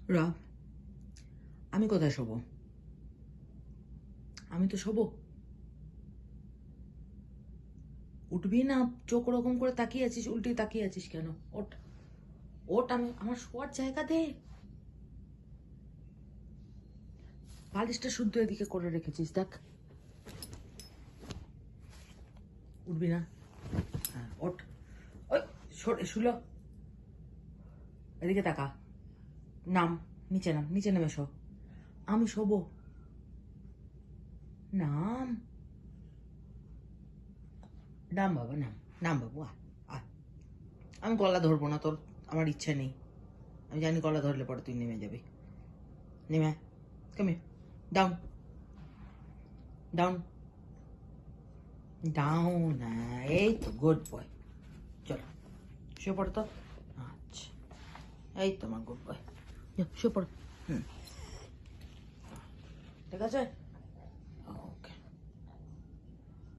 Rough, আমি কোথায় শোবো? আমি তো শোবো। উঠবি না? চোখ ওরকম করে তাকিয়ে আছিস, উল্টে তাকিয়ে আছিস কেন? ওঠ, ওঠ, আমি আমার শোয়ার জায়গা দে। বালিশটা শুদ্ধ এদিকে করে রেখেছিস, দেখ। উঠবি না? হ্যাঁ, ওঠ। ওই সরে শুলো। এদিকে তাকা। নাম, নিচে নাম, নিচে নেমে শো। আমি শোবো। নাম, নাম বাবা, নাম। নাম বাবু, আয় আয়। আমি গলা ধরবো না তোর, আমার ইচ্ছে নেই। আমি জানি গলা ধরলে পরে তুই নেমে যাবি। নেমে কামে, ডাউন ডাউন ডাউন। এই তো গুড বয়। চলো শুয়ে পড়ো তো। আচ্ছা, এই তো আমার গুড বয়। শুয়ে পড়ো। হুম, ঠিক আছে।